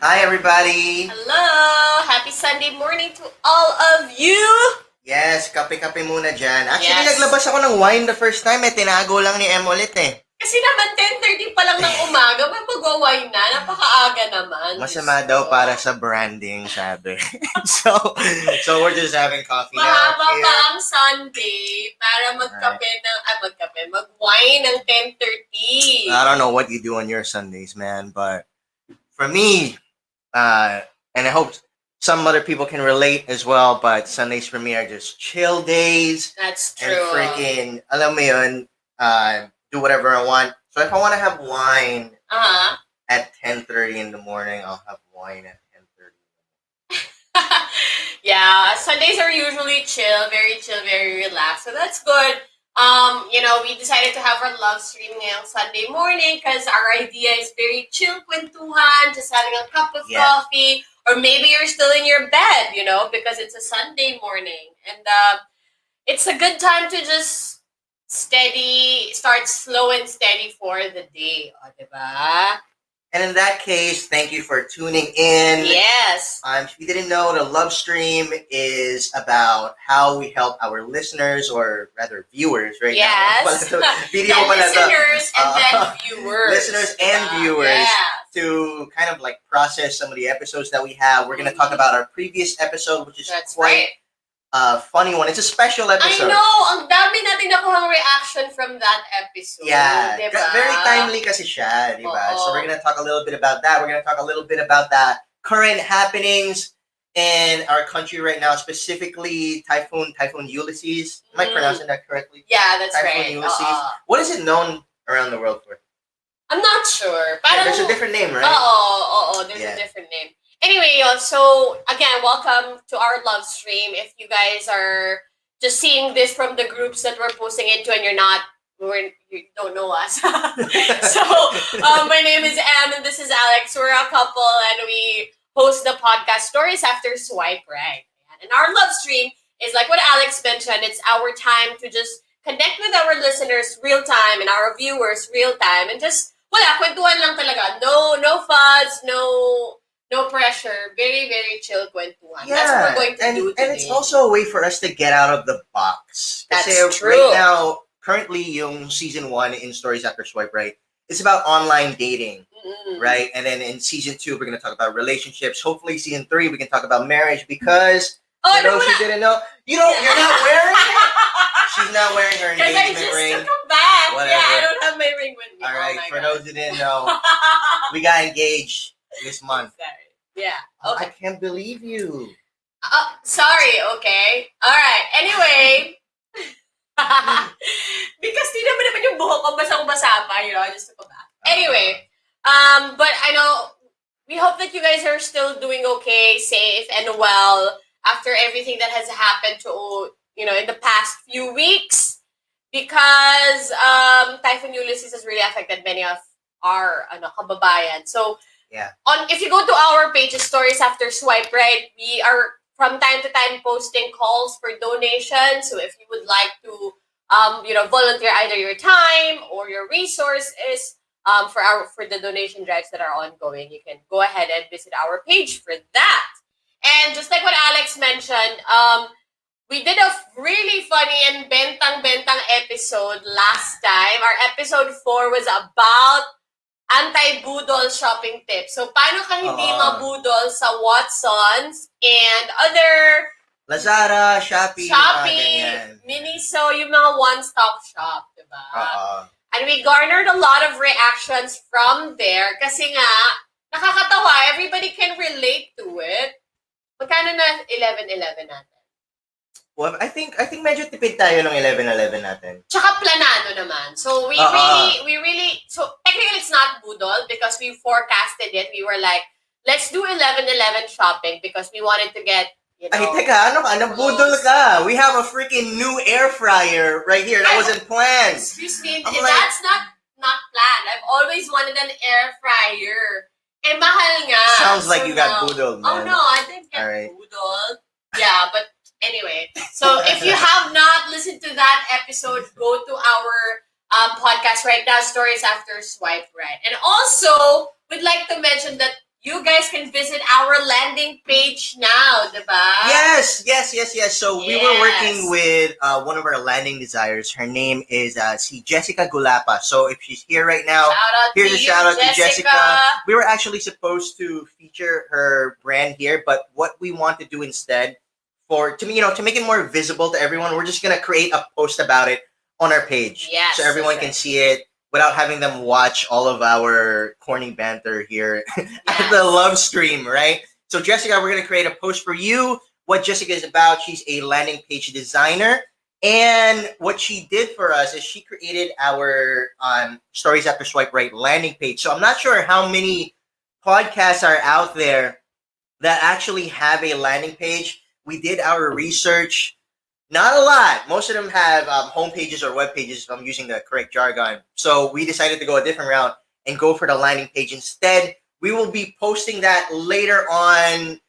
Hi, everybody! Hello! Happy Sunday morning to all of you! Yes, kape-kape muna dyan. Actually, Yes. naglabas ako ng wine the first time. Tinago lang ni Em ulit Kasi naman 10:30 pa lang ng umaga, may magwawine na. Napakaaga naman. Masama daw para sa branding, sabi. so we're just having coffee now. Mahaba pa ang Sunday para mag-wine ng 10:30. I don't know what you do on your Sundays, man, but for me, and I hope some other people can relate as well, but Sundays for me are just chill days. That's true. And freaking, alam mo yun, do whatever I want. So if I want to have wine at 10:30 in the morning, I'll have wine at 10:30. Yeah, Sundays are usually chill, very relaxed. So that's good. We decided to have our love stream ngayong Sunday morning because our idea is very chill kwentuhan, just having a cup of coffee, or maybe you're still in your bed, because it's a Sunday morning. And it's a good time to just start slow and steady for the day. O, diba? And in that case, thank you for tuning in. Yes. If you didn't know, the LoveStream is about how we help our listeners, or rather viewers, right? Yes. Video listeners and then viewers. Listeners and viewers to kind of like process some of the episodes that we have. We're going to talk about our previous episode, which is quite funny one. It's a special episode. I know! Ang dami natin nakuhang reaction from that episode. Yeah. Diba? Very timely kasi siya, diba? So we're gonna talk a little bit about that. We're gonna talk a little bit about the current happenings in our country right now, specifically Typhoon Ulysses. Am I pronouncing that correctly? Yeah, that's Typhoon right. Ulysses. What is it known around the world for? I'm not sure. There's a different name, right? There's a different name. Anyway, so again, welcome to our love stream. If you guys are just seeing this from the groups that we're posting into and you don't know us. So, my name is Em and this is Alex. We're a couple and we host the podcast Stories After Swipe Right. And our love stream is like what Alex mentioned. It's our time to just connect with our listeners real time and our viewers real time. And just, kwentuhan lang talaga. No fuzz, no pressure. Very, very chill kwentuhan. Yeah, that's what we're going to do today. And it's also a way for us to get out of the box. That's true. Right now, currently, yung season 1 in Stories After Swipe Right, it's about online dating, right? And then in season 2, we're going to talk about relationships. Hopefully, season 3, we can talk about marriage because, for those who didn't know, you're not wearing it? She's not wearing her engagement ring. I just took it back. Whatever. Yeah, I don't have my ring with me. All right, for those who didn't know, we got engaged this month. Sorry. Yeah. I Okay. can't believe you. Sorry. Okay. All right. Anyway, because di naman yung buhok ko basang-basa pa, I just took it back. Anyway, but I know we hope that you guys are still doing okay, safe and well after everything that has happened to in the past few weeks, because Typhoon Ulysses has really affected many of our kababayan. So. Yeah. If you go to our page, Stories After Swipe Right, we are from time to time posting calls for donations. So if you would like to, volunteer either your time or your resources for the donation drives that are ongoing, you can go ahead and visit our page for that. And just like what Alex mentioned, we did a really funny and bentang episode last time. Our episode 4 was about anti-budol shopping tips. So, paano ka hindi mabudol sa Watsons and other Lazada, Shopee, Miniso, yung mga one-stop shop, diba? And we garnered a lot of reactions from there kasi nga, nakakatawa, everybody can relate to it. Magkano na 11-11 natin? Well, I think medyo tipid tayo ng 11-11 natin. Tsaka planado naman. So we really so technically it's not budol because we forecasted it. We were like, let's do 11-11 shopping because we wanted to get, Ay, teka, ano ka? Nabudol ka. We have a freaking new air fryer right here. That wasn't planned. Excuse me, that's not planned. I've always wanted an air fryer. Eh, mahal nga. Sounds like you got budol, man. Oh no, I didn't get budol. Yeah, but anyway, so if you have not listened to that episode, go to our podcast right now, Stories After Swipe Right. And also, we'd like to mention that you guys can visit our landing page now, diba? Yes. So we were working Yes. with one of our landing designers. Her name is Jessica Gulapa. So if she's here right now, Shout out here's to a you, shout out to Jessica. Jessica. We were actually supposed to feature her brand here, but what we want to do instead, to make it more visible to everyone, we're just gonna create a post about it on our page, Yes, so everyone that's can right. see it without having them watch all of our corny banter here at Yes. the LoveStream, right? So Jessica, we're gonna create a post for you. What Jessica is about, she's a landing page designer. And what she did for us is she created our Stories After Swipe Right landing page. So I'm not sure how many podcasts are out there that actually have a landing page. We did our research. Not a lot. Most of them have home pages or web pages, if I'm using the correct jargon. So we decided to go a different route and go for the landing page instead. We will be posting that later on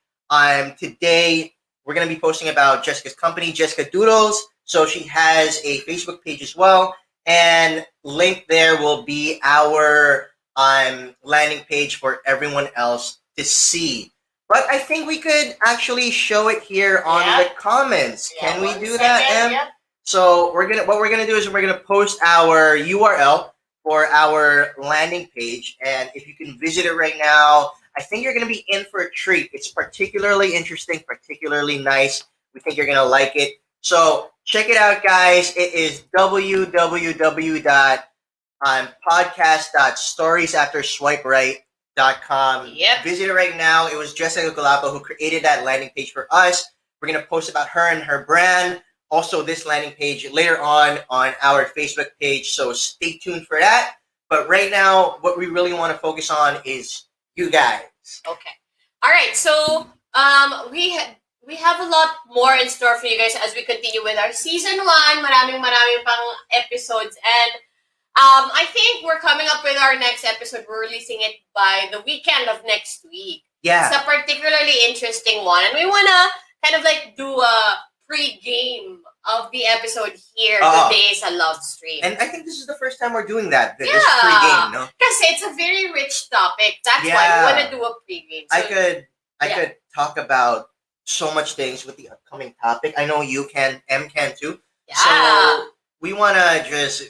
today. We're going to be posting about Jessica's company, Jessica Doodles. So she has a Facebook page as well. And link there will be our landing page for everyone else to see. But I think we could actually show it here on the comments. Can we do that, Em? Yep. So what we're gonna do is we're gonna post our URL for our landing page, and if you can visit it right now, I think you're gonna be in for a treat. It's particularly interesting, particularly nice. We think you're gonna like it. So check it out, guys. It is podcast.storiesafterswiperight.com. Yep. Visit it right now. It was Jessica Galapa who created that landing page for us. We're going to post about her and her brand. Also, this landing page later on our Facebook page. So stay tuned for that. But right now, what we really want to focus on is you guys. Okay. All right. So we have a lot more in store for you guys as we continue with our season 1. Maraming pang episodes, and I think we're coming up with our next episode. We're releasing it by the weekend of next week. Yeah. It's a particularly interesting one, and we wanna kind of like do a pre-game of the episode here today sa LoveStream. And I think this is the first time we're doing that. This Yeah. pre-game, no? Kasi it's a very rich topic. That's why we want to do a pre-game. So, I could talk about so much things with the upcoming topic. I know you can, M can too. yeah. So we want to just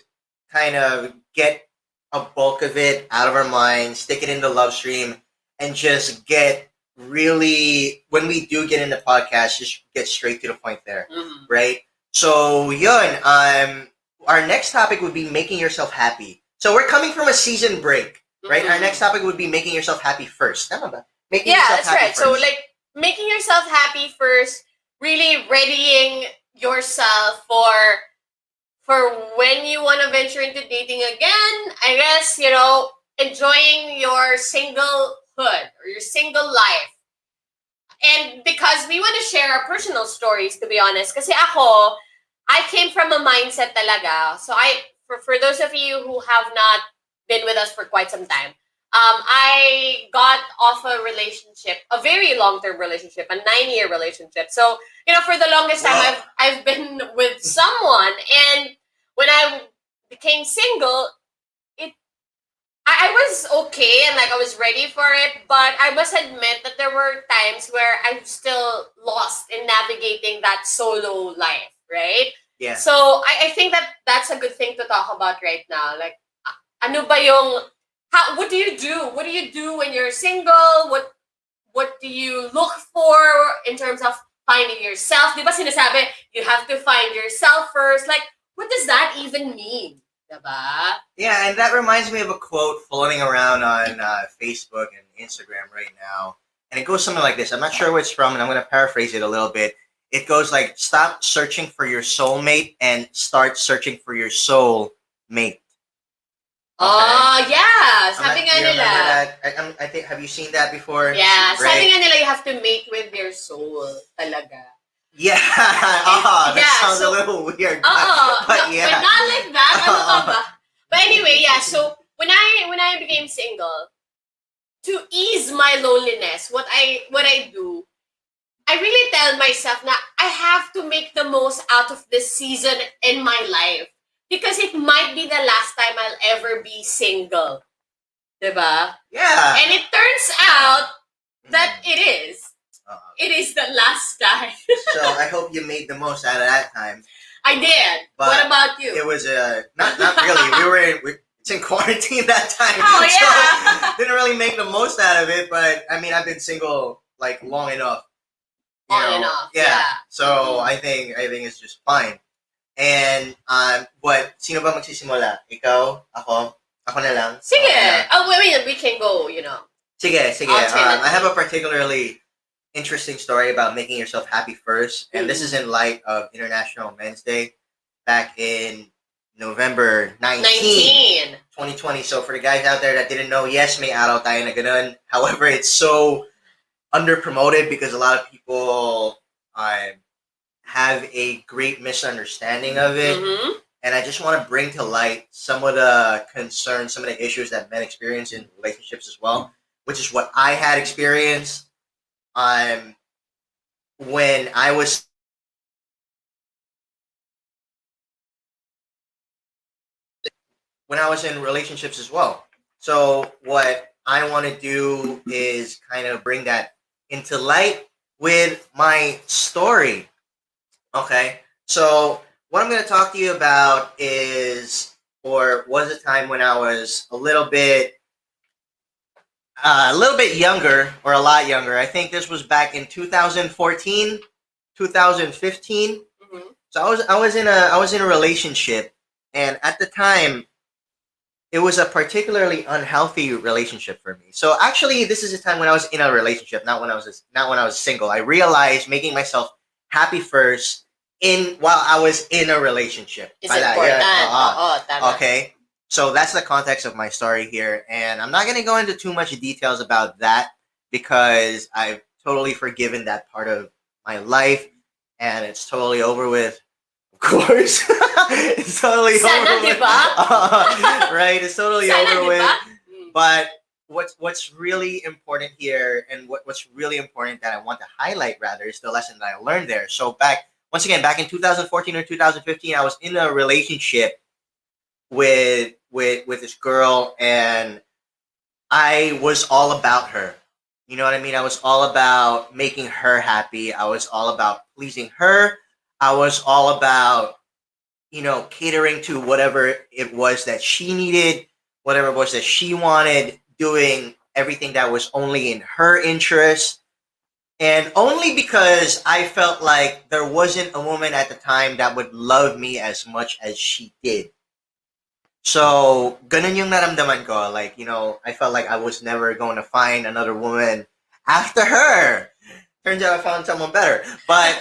kind of get a bulk of it out of our minds, stick it in the LoveStream, and just get really, when we do get into podcasts, just get straight to the point there, right? So yun, our next topic would be making yourself happy. So we're coming from a season break, right? Our next topic would be making yourself happy first. Tama ba? Making yourself that's happy right. first. So like making yourself happy first, really readying yourself for when you want to venture into dating again. I guess, enjoying your singlehood or your single life. And because we want to share our personal stories, to be honest. Kasi I came from a mindset talaga. So for those of you who have not been with us for quite some time, I got off a relationship, a very long-term relationship, a 9-year relationship. So, for the longest time, I've been with someone, and when I became single, I was okay and I was ready for it, but I must admit that there were times where I'm still lost in navigating that solo life, right? Yeah. So I think that's a good thing to talk about right now. Like, ano ba yung what do you do? What do you do when you're single? What do you look for in terms of finding yourself? Di ba sinasabi, you have to find yourself first. Like, what does that even mean? Diba? Yeah, and that reminds me of a quote floating around on Facebook and Instagram right now. And it goes something like this. I'm not sure where it's from, and I'm going to paraphrase it a little bit. It goes like, stop searching for your soulmate and start searching for your soul mate. Oh, yeah. Sabi nga nila. I think, have you seen that before? Yeah. Right? Sabi nga nila, you have to mate with your soul. Talaga. Yeah. That sounds a little weird. But yeah. But not like that. Ano ka ba? But anyway, yeah. So, when I became single, to ease my loneliness, what I do, I really tell myself na I have to make the most out of this season in my life. Because it might be the last time I'll ever be single. Diba? Yeah. And it turns out that it is. It is the last time. So I hope you made the most out of that time. I did. But what about you? It was not really. It's in quarantine that time. Oh yeah. So didn't really make the most out of it. But I mean, I've been single like long enough. Long enough. Yeah. So I think it's just fine. And sino ba magsisimula? Ikaw, ako na lang. Sige. Oh, we can go. Sige. I have a particularly interesting story about making yourself happy first, and this is in light of International Men's Day back in November 19, 2020. So for the guys out there that didn't know, yes, may araw tayo na ganun. However, it's so under promoted because a lot of people have a great misunderstanding of it. Mm-hmm. And I just want to bring to light some of the concerns, some of the issues that men experience in relationships as well, which is what I had experienced when I was in relationships as well. So what I want to do is kind of bring that into light with my story. Okay, so what I'm going to talk to you about was a time when I was a little bit younger, or a lot younger. I think this was back in 2014, 2015. Mm-hmm. So I was in a relationship, and at the time, it was a particularly unhealthy relationship for me. So actually, this is a time when I was in a relationship, not when I was single. I realized making myself happy first while I was in a relationship. Is important. Okay. So that's the context of my story here. And I'm not going to go into too much details about that because I've totally forgiven that part of my life and it's totally over with. Of course. It's totally over with. Right? It's totally over with. But what's really important here and what's really important that I want to highlight rather is the lesson that I learned there. So back in 2014 or 2015, I was in a relationship with this girl, and I was all about her. You know what I mean? I was all about making her happy. I was all about pleasing her. I was all about, catering to whatever it was that she needed, whatever it was that she wanted, doing everything that was only in her interest. And only because I felt like there wasn't a woman at the time that would love me as much as she did. So, ganun yung naramdaman ko. Like, I felt like I was never going to find another woman after her. Turns out I found someone better. But,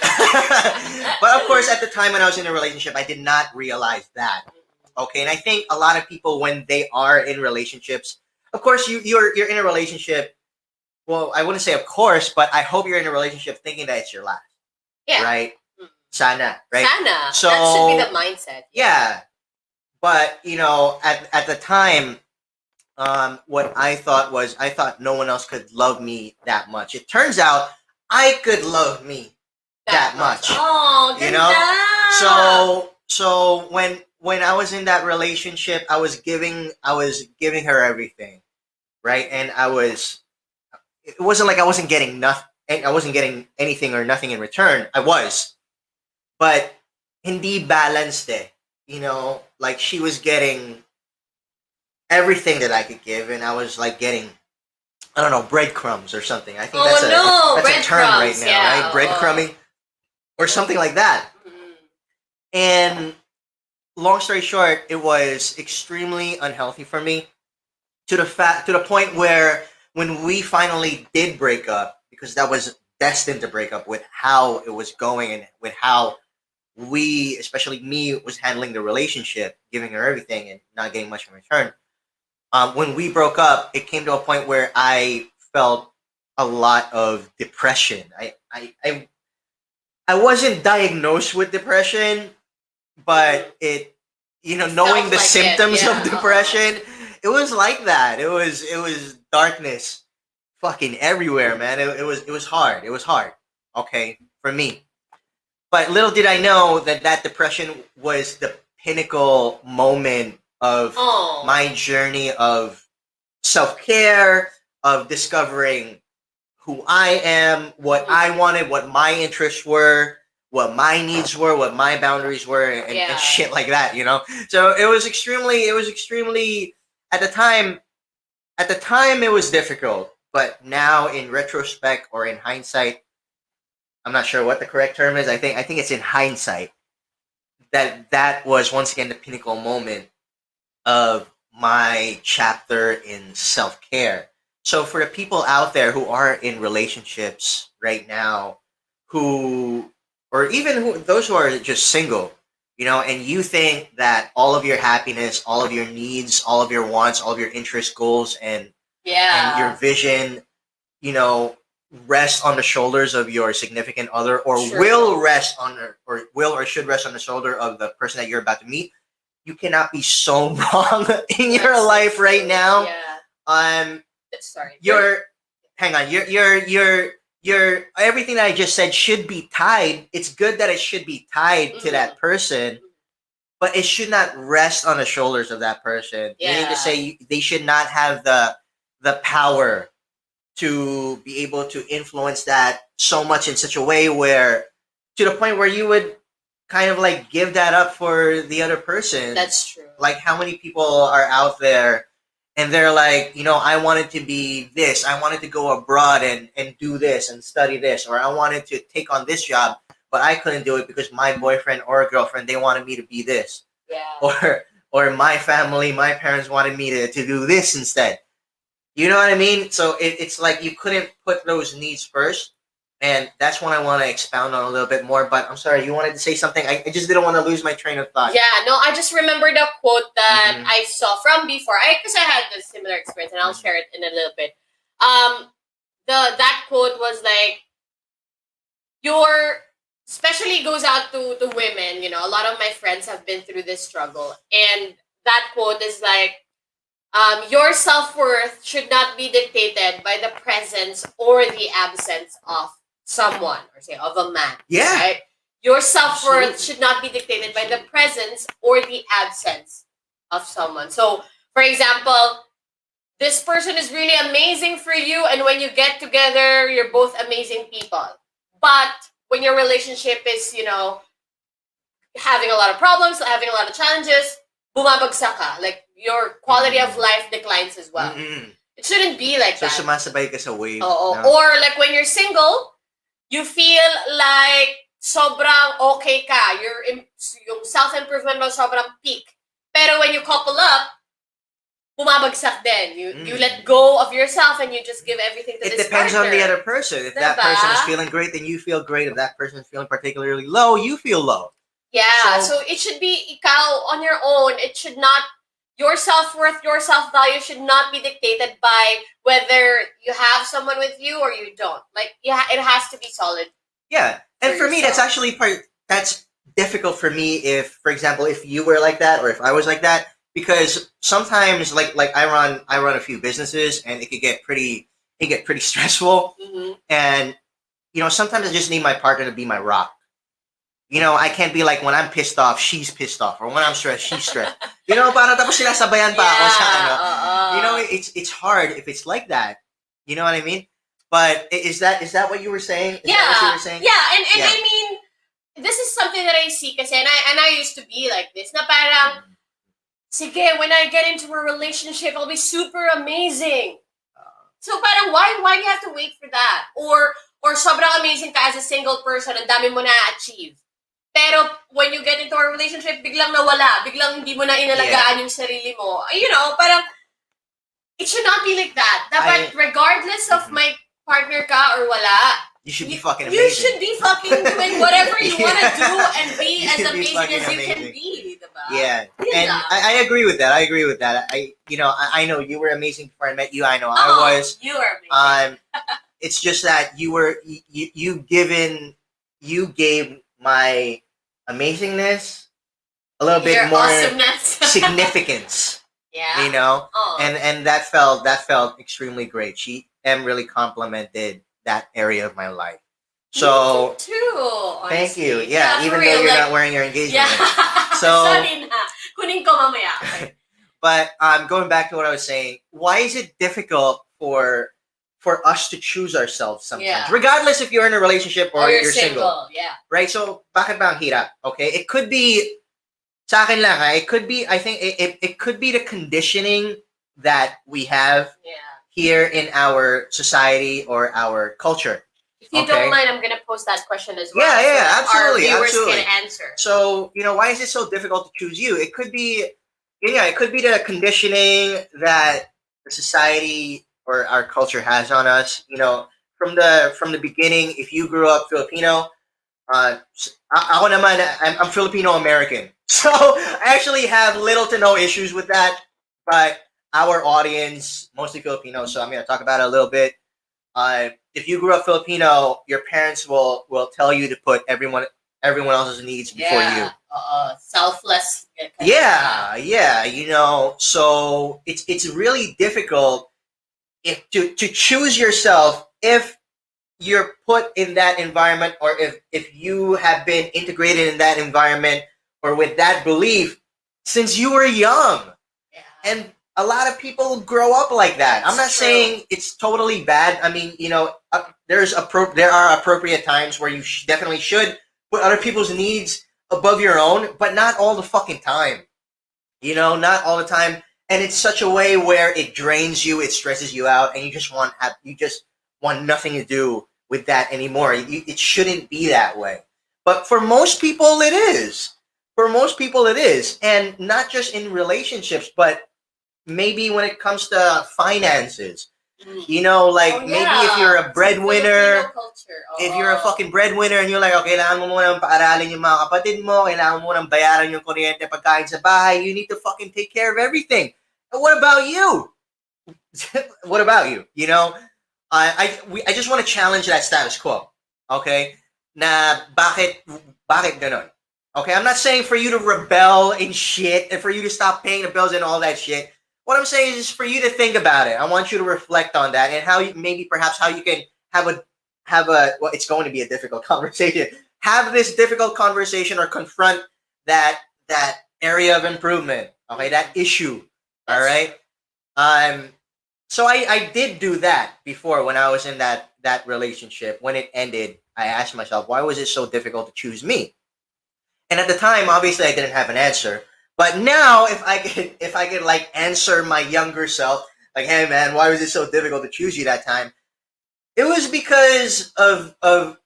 but of course, at the time when I was in a relationship, I did not realize that. Okay, and I think a lot of people, when they are in relationships, of course, you're in a relationship. Well, I wouldn't say of course, but I hope you're in a relationship thinking that it's your last. Yeah. Right? Sana, right? Sana. So, that should be the mindset. Yeah. But, at the time, what I thought no one else could love me that much. It turns out I could love me that much. Oh, ganda. So when I was in that relationship, I was giving her everything, right? And it wasn't like I wasn't getting nothing. I wasn't getting anything or nothing in return. I was, but hindi balanced eh. Like she was getting everything that I could give, and I was like getting, I don't know, breadcrumbs or something. I think that's a term right now, right? Breadcrumbing or something like that. Mm-hmm. And long story short, it was extremely unhealthy for me to the point where when we finally did break up, because that was destined to break up with how it was going and with how we, especially me, was handling the relationship, giving her everything and not getting much in return. When we broke up, it came to a point where I felt a lot of depression. I wasn't diagnosed with depression, but it, knowing the symptoms of depression, it was like that. It was darkness, fucking everywhere, man. It was hard. It was hard. Okay, for me. But little did I know that depression was the pinnacle moment of my journey of self-care, of discovering who I am, what I wanted, what my interests were, what my needs were, what my boundaries were, and shit like that, you know? So it was extremely, at the time, it was difficult. But now in retrospect or in hindsight, I'm not sure what the correct term is. I think it's in hindsight that was once again the pinnacle moment of my chapter in self-care. So for the people out there who are in relationships right now, who or even those who are just single, you know, and you think that all of your happiness, all of your needs, all of your wants, all of your interest goals and your vision, you know, rest on the shoulders of your significant other, or will rest on or will or should rest on the shoulder of the person that you're about to meet. You cannot be so wrong in your life right now. Sorry. Hang on. Your everything that I just said should be tied. It's good that it should be tied to that person, but it should not rest on the shoulders of that person. You need to say they should not have the power to be able to influence that so much in such a way where, to the point where you would kind of like give that up for the other person. That's true. Like, how many people are out there and they're like, you know, I wanted to be this, I wanted to go abroad and do this and study this, or I wanted to take on this job, but I couldn't do it because my boyfriend or girlfriend, they wanted me to be this. Or my family, my parents wanted me to do this instead. You know what I mean? So it's like you couldn't put those needs first. And that's what I want to expound on a little bit more. But I'm sorry, you wanted to say something? I just didn't want to lose my train of thought. Yeah, no, I just remembered a quote that I saw from before. Because I had a similar experience, and I'll share it in a little bit. That quote was like, especially goes out to women. You know, a lot of my friends have been through this struggle. And that quote is like, your self-worth should not be dictated by the presence or the absence of someone, or say of a man. Yeah. Right? Your self-worth should not be dictated by the presence or the absence of someone. So, for example, this person is really amazing for you, and when you get together, you're both amazing people. But when your relationship is, you know, having a lot of problems, having a lot of challenges, bumabagsak ka. Like, your quality of life declines as well. It shouldn't be like that. So, sumasabay ka sa wave. No? Or like when you're single, you feel like sobrang okay ka. Yung self-improvement mo sobrang peak. Pero when you couple up, bumabagsak din. You let go of yourself and you just give everything to this partner. It depends on the other person. If that person is feeling great, then you feel great. If that person is feeling particularly low, you feel low. Yeah, so it should be ikaw on your own. It should not, your self-worth, your self-value should not be dictated by whether you have someone with you or you don't. Like, it has to be solid. Yeah, and for me, that's actually that's difficult for me if, for example, if you were like that or if I was like that, because sometimes, like I run a few businesses and it could get pretty stressful, and you know, sometimes I just need my partner to be my rock. You know, I can't be like, when I'm pissed off, she's pissed off, or when I'm stressed, she's stressed. You know, parang tapos sinasabayan pa ako sa ano. You know, it's hard if it's like that. You know what I mean? But is that what you were saying? Is that what you were saying? Yeah, and I mean, this is something that I see kasi, and I used to be like this. Na parang, sige, when I get into a relationship, I'll be super amazing. So parang, why do you have to wait for that? Or sobrang amazing ka as a single person, ang dami mo na-achieve. Pero when you get into a relationship, biglang nawala, biglang hindi mo na inalagaan yung sarili mo. You know, parang, it should not be like that. Dapat, regardless of my partner ka or wala, you should be fucking amazing. You should be fucking doing whatever you want to do and be as amazing as you can be. Diba? Yeah, and I agree with that. I I know you were amazing before I met you. I know I was. You were amazing. It's just that you gave my amazingness a little bit more significance. Yeah. You know? And that felt extremely great. She really complimented that area of my life. So me too, honestly. Thank you. Yeah, even though you're not wearing your engagement ring. So sorry na. Kunin ko mamaya. Okay. But going back to what I was saying, why is it difficult for for us to choose ourselves sometimes, Yeah. regardless if you're in a relationship or you're single. Yeah. Right? So, bakit ba ang hirap? Okay? It could be, sa akin lang, it could be, I think, it could be the conditioning that we have here in our society or our culture. If you don't mind, I'm gonna post that question as well. Yeah, absolutely. Our viewers absolutely. can answer. So, why is it so difficult to choose you? It could be, it could be the conditioning that the society or our culture has on us. From the beginning, if you grew up Filipino, ako naman, I'm Filipino American, so I actually have little to no issues with that. But our audience, mostly Filipino, so I'm going to talk about it a little bit. If you grew up Filipino, your parents will tell you to put everyone else's needs before you. Selfless. Yeah. So it's really difficult to choose yourself if you're put in that environment, or if you have been integrated in that environment or with that belief since you were young. Yeah. And a lot of people grow up like that. I'm not saying it's totally bad. I mean, there are appropriate times where you definitely should put other people's needs above your own, but not all the fucking time. Not all the time. And it's such a way where it drains you, it stresses you out, and you just want nothing to do with that anymore. It shouldn't be that way. But for most people, it is. And not just in relationships, but maybe when it comes to finances. Maybe if you're a breadwinner, if you're a fucking breadwinner and you're like, okay, kailangan mo munang paaralin yung mga kapatid mo, kailangan mo munang bayaran yung kuryente, pagkain sa bahay, you need to fucking take care of everything. And what about you? What about you? I just want to challenge that status quo. Okay? Na bakit ganon? Okay, I'm not saying for you to rebel and shit and for you to stop paying the bills and all that shit. What I'm saying is for you to think about it. I want you to reflect on that and how you can have well, it's going to be a difficult conversation. Have this difficult conversation or confront that area of improvement. Okay, that issue. All right. So I did do that before when I was in that relationship. When it ended, I asked myself, why was it so difficult to choose me? And at the time, obviously, I didn't have an answer. But now, if I could like answer my younger self, like, hey man, why was it so difficult to choose you that time? It was because of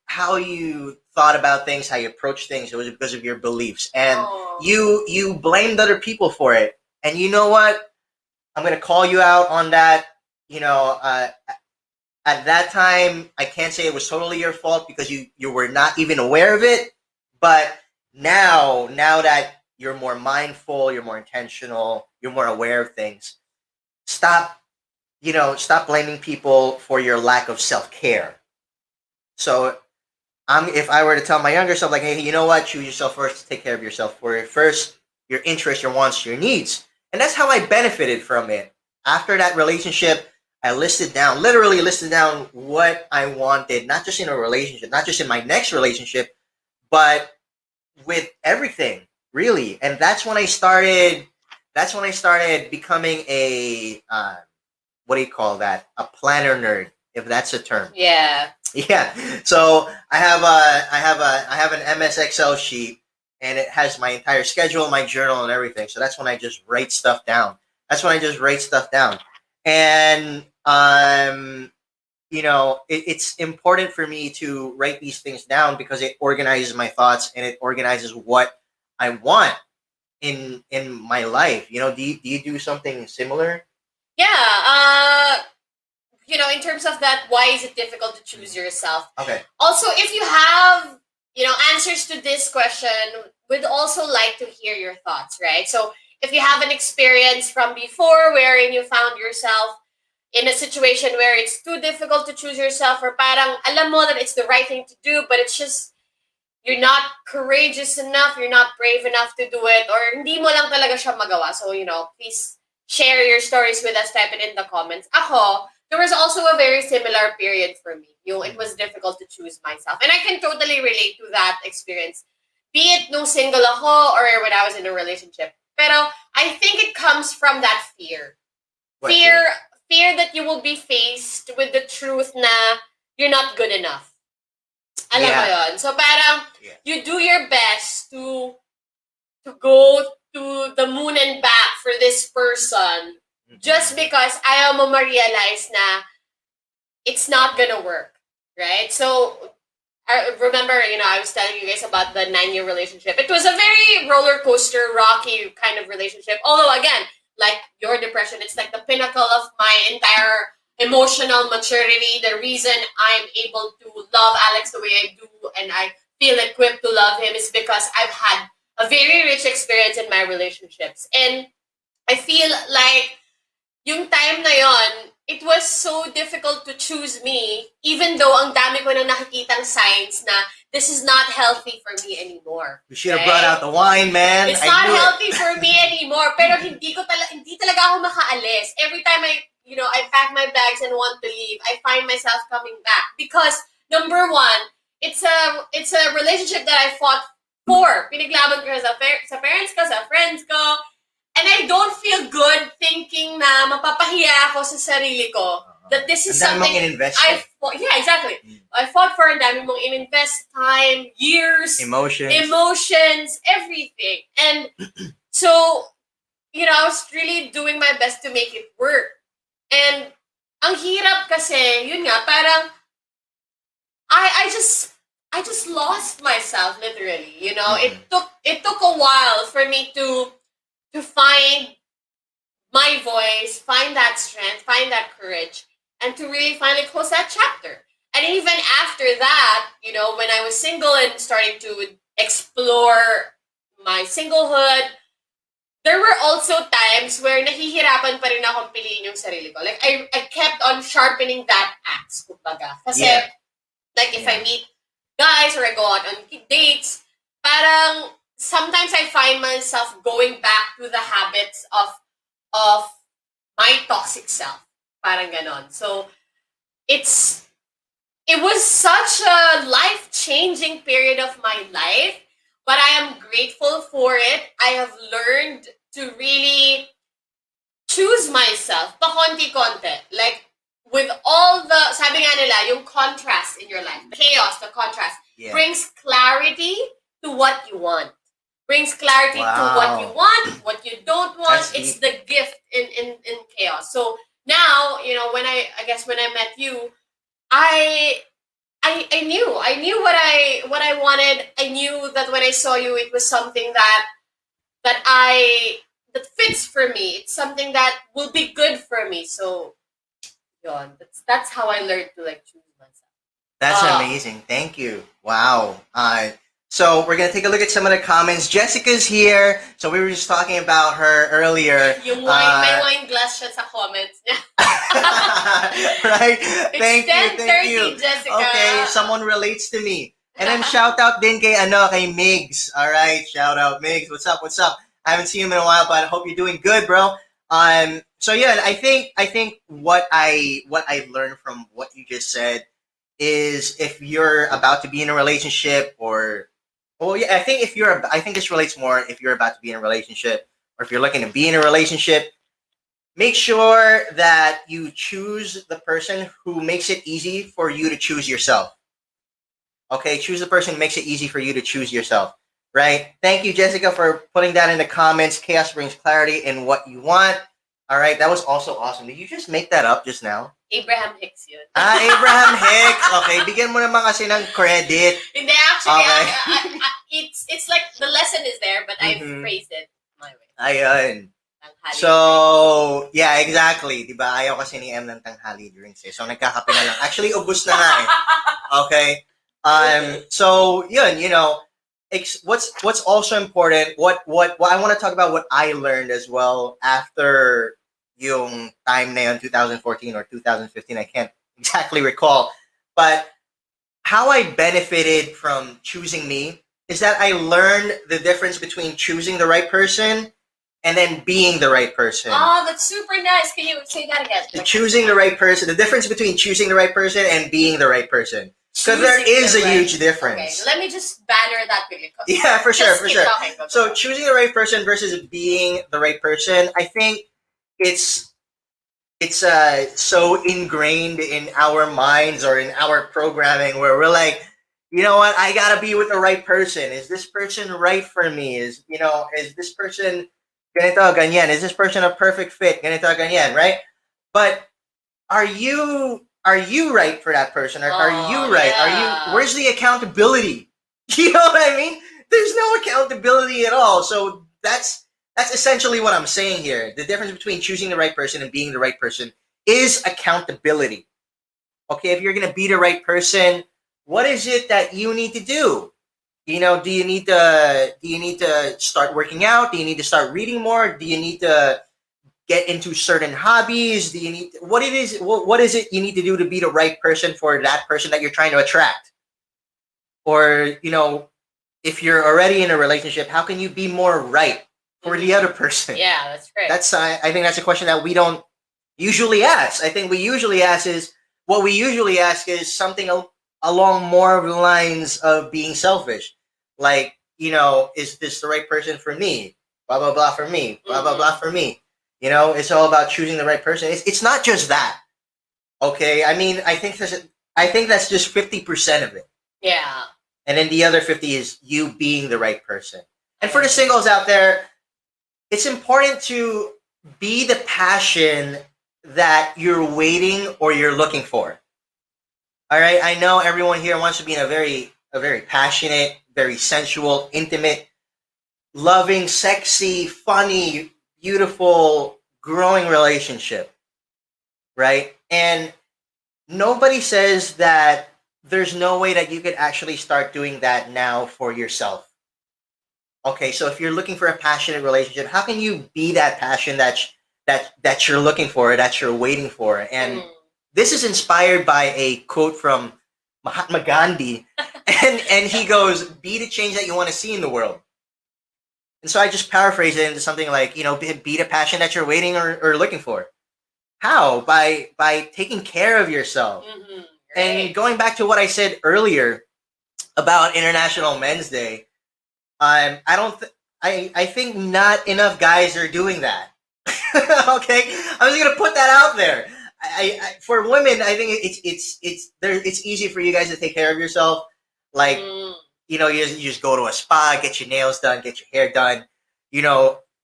how you thought about things, how you approached things. It was because of your beliefs, and you blamed other people for it. And you know what? I'm gonna call you out on that. At that time, I can't say it was totally your fault because you were not even aware of it. But now that you're more mindful, you're more intentional, you're more aware of things, stop blaming people for your lack of self-care. So if I were to tell my younger self, like, hey, you know what? Choose yourself first, take care of yourself first, your interests, your wants, your needs. And that's how I benefited from it. After that relationship, I literally listed down what I wanted, not just in a relationship, not just in my next relationship, but with everything, really. And that's when I started becoming a what do you call that? A planner nerd, if that's a term. Yeah. Yeah. So I have an MS Excel sheet, and it has my entire schedule, my journal, and everything. So that's when I just write stuff down. And it's important for me to write these things down because it organizes my thoughts and it organizes what I want in my life. Do you do something similar? Yeah. In terms of that, why is it difficult to choose yourself? Okay. Also, if you have, answers to this question, we'd also like to hear your thoughts, right? So if you have an experience from before wherein you found yourself in a situation where it's too difficult to choose yourself, or parang alam mo that it's the right thing to do, but it's just you're not courageous enough, you're not brave enough to do it, or hindi mo lang talaga siya magawa. So, please share your stories with us, type it in the comments. Ako, there was also a very similar period for me. It was difficult to choose myself. And I can totally relate to that experience. Be it no single ako or when I was in a relationship. Pero I think it comes from that fear. What fear? fear that you will be faced with the truth na you're not good enough. Alam mo yun? So parang you do your best to go to the moon and back for this person just because ayaw mo ma-realize na it's not gonna work, right? So I remember, I was telling you guys about the 9-year relationship. It was a very roller coaster, rocky kind of relationship. Although, again, like your depression, it's like the pinnacle of my entire emotional maturity. The reason I'm able to love Alex the way I do and I feel equipped to love him is because I've had a very rich experience in my relationships. And I feel like yung time na yon, it was so difficult to choose me, even though ang dami ko na nakikitang signs na this is not healthy for me anymore. You should have brought out the wine, man. It's not healthy for me anymore. Pero hindi talaga ako makaalis. Every time I pack my bags and want to leave, I find myself coming back because number one, it's a relationship that I fought for. Pinaglaban ko sa parents ko, sa friends ko. And I don't feel good thinking na mapapahiya ako sa sarili ko. That this is something I fought. Yeah, exactly. I fought for a dami mong in-invest time, years, emotions, everything. And so, I was really doing my best to make it work. And ang hirap kasi, yun nga, parang I just lost myself literally. It took a while for me to find my voice, find that strength, find that courage, and to really finally close that chapter. And even after that, when I was single and starting to explore my singlehood, there were also times where nahihirapan pa rin akong piliin yung sarili ko. Like, I kept on sharpening that axe, kumbaga. Kasi, if I meet guys or I go out on dates, parang sometimes I find myself going back to the habits of my toxic self. Parang ganon. So, it was such a life-changing period of my life, but I am grateful for it. I have learned to really choose myself, pakonti-konti. Like, with all the, sabi nga nila, yung contrast in your life, the chaos, the contrast, brings clarity to what you want. Brings clarity to what you want, what you don't want. It's the gift in chaos. So now, when I met you, I knew what I wanted. I knew that when I saw you, it was something that fits for me. It's something that will be good for me. So, that's how I learned to choose myself. That's amazing. Thank you. Wow. So we're going to take a look at some of the comments. Jessica's here. So we were just talking about her earlier. Yung may wine glass siya sa comments niya. Right? Thank you. Jessica. Okay, someone relates to me. And then shout out din kay Migs. All right, shout out Migs. What's up? I haven't seen him in a while, but I hope you're doing good, bro. So yeah, I think what I learned from what you just said is if you're about to be in a relationship I think this relates more if you're about to be in a relationship or if you're looking to be in a relationship, make sure that you choose the person who makes it easy for you to choose yourself. Okay, choose the person who makes it easy for you to choose yourself, right? Thank you, Jessica, for putting that in the comments. Chaos brings clarity in what you want. All right, that was also awesome. Did you just make that up just now? Abraham Hicks yun. Abraham Hicks. Okay, bigyan mo naman kasi ng credit. Hindi, actually, okay. It's like the lesson is there, but I've phrased it my way. Ayun. So, yeah, exactly. Diba? Ayaw kasi ni M ng tanghali drinks eh. So, nagkakape na lang. Actually, ubus na nga eh. Okay? So, yun, what's also important, what I want to talk about what I learned as well after yung time na yun, 2014 or 2015, I can't exactly recall, but how I benefited from choosing me is that I learned the difference between choosing the right person and then being the right person. Oh, that's super nice. Can you say that again? Choosing the right person, the difference between choosing the right person and being the right person. Because there is a huge difference. Okay, let me just banner that quickly. Yeah, for sure. Talking, so choosing the right person versus being the right person, I think it's it's so ingrained in our minds or in our programming where we're like, you know what, I gotta be with the right person. Is this person right for me? Is this person ganito ganyan? Is this person a perfect fit? Ganito ganyan, right? But are you right for that person? Are you right? Yeah. Where's the accountability? You know what I mean? There's no accountability at all. So that's essentially what I'm saying here. The difference between choosing the right person and being the right person is accountability. Okay, if you're gonna be the right person, what is it that you need to do? Do you need to start working out? Do you need to start reading more? Do you need to get into certain hobbies? Do you need what is it you need to do to be the right person for that person that you're trying to attract? Or, if you're already in a relationship, how can you be more right for the other person? Yeah, that's great. I think that's a question that we don't usually ask. I think what we usually ask is something along more of the lines of being selfish. Like, is this the right person for me? Blah blah blah for me. Blah blah blah for me. It's all about choosing the right person. It's not just that. Okay, I mean, I think that's just 50% of it. Yeah. And then the other 50 is you being the right person. And for the singles out there, it's important to be the passion that you're waiting or you're looking for. All right, I know everyone here wants to be in a very passionate, very sensual, intimate, loving, sexy, funny, beautiful, growing relationship, right? And nobody says that there's no way that you could actually start doing that now for yourself. Okay, so if you're looking for a passionate relationship, how can you be that passion that you're looking for, that you're waiting for? And this is inspired by a quote from Mahatma Gandhi, and he goes, "Be the change that you want to see in the world." And so I just paraphrase it into something like, be the passion that you're waiting or looking for. How? By taking care of yourself. And going back to what I said earlier about International Men's Day, I don't. I think not enough guys are doing that. Okay, I'm just gonna put that out there. For women, I think it's easy for you guys to take care of yourself. Like, you just go to a spa, get your nails done, get your hair done.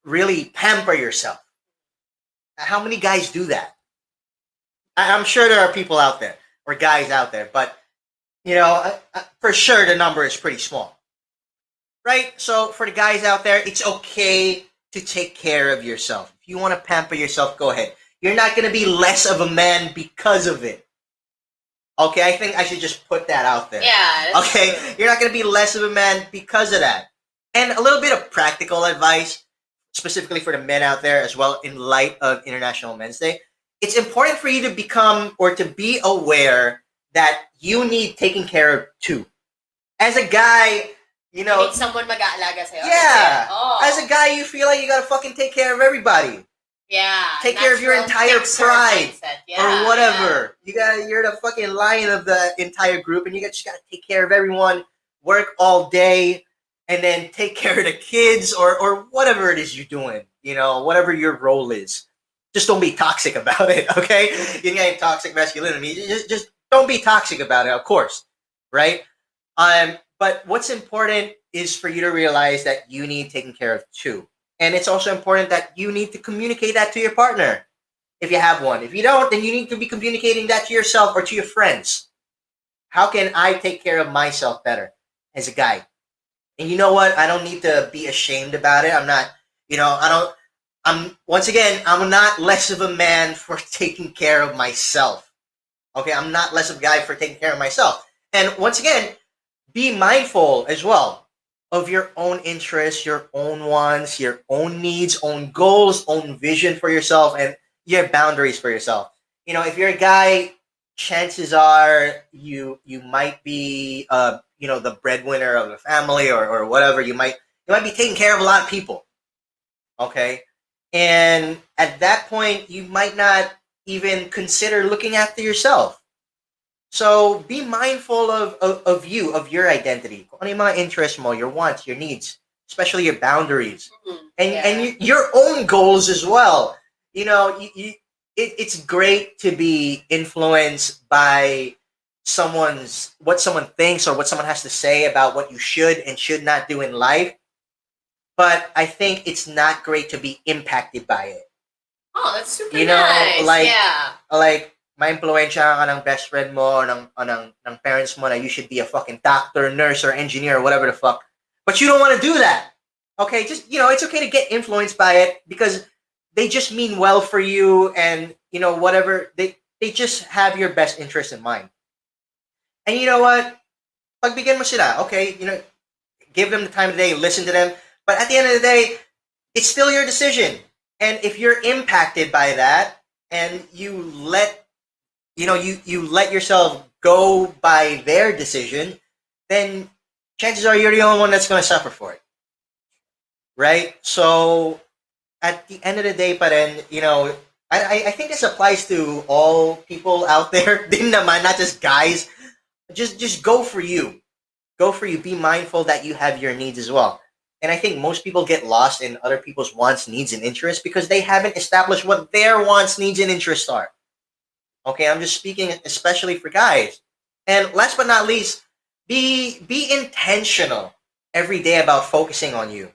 Really pamper yourself. How many guys do that? I'm sure there are people out there or guys out there, but for sure the number is pretty small, right? So for the guys out there, it's okay to take care of yourself. If you want to pamper yourself, go ahead. You're not going to be less of a man because of it. Okay, I think I should just put that out there. Yeah. Okay, true. you're not going to be less of a man because of that. And a little bit of practical advice, specifically for the men out there as well, in light of International Men's Day. It's important for you to become or to be aware that you need taken care of too. As a guy, You need someone mag-aalaga sa'yo. yeah. Oh. As a guy, you feel like you gotta fucking take care of everybody. Yeah. Take care of your natural entire fixer pride mindset. or whatever. You're the fucking lion of the entire group, and just gotta take care of everyone. Work all day, and then take care of the kids or whatever it is you're doing. Whatever your role is. Just don't be toxic about it, okay? You got toxic masculinity. Just don't be toxic about it, of course, right? But what's important is for you to realize that you need taken care of too. And it's also important that you need to communicate that to your partner if you have one. If you don't, then you need to be communicating that to yourself or to your friends. How can I take care of myself better as a guy? And you know what? I don't need to be ashamed about it. I'm not, once again, I'm not less of a man for taking care of myself. Okay, I'm not less of a guy for taking care of myself. And once again, be mindful as well of your own interests, your own wants, your own needs, own goals, own vision for yourself, and your boundaries for yourself. If you're a guy, chances are you might be the breadwinner of the family or whatever. You might be taking care of a lot of people. Okay, and at that point, you might not even consider looking after yourself. So be mindful of you, of your identity. Kung ano yung mga interests mo, your wants, your needs, especially your boundaries, and your own goals as well. You it's great to be influenced by what someone thinks or what someone has to say about what you should and should not do in life. But I think it's not great to be impacted by it. Oh, that's super You know, nice. like ma-impluwensya ka ng best friend mo or ng parents mo na you should be a fucking doctor, nurse, or engineer or whatever the fuck. But you don't want to do that. Okay, just, it's okay to get influenced by it because they just mean well for you and, whatever, they just have your best interest in mind. And you know what? Pagbigyan mo sila, okay, give them the time of the day, listen to them. But at the end of the day, it's still your decision. And if you're impacted by that and you let yourself go by their decision, then chances are you're the only one that's going to suffer for it. Right? So at the end of the day, pa rin, I think this applies to all people out there, din naman, not just guys. Just go for you. Go for you. Be mindful that you have your needs as well. And I think most people get lost in other people's wants, needs, and interests because they haven't established what their wants, needs, and interests are. Okay, I'm just speaking especially for guys. And last but not least, be intentional every day about focusing on you.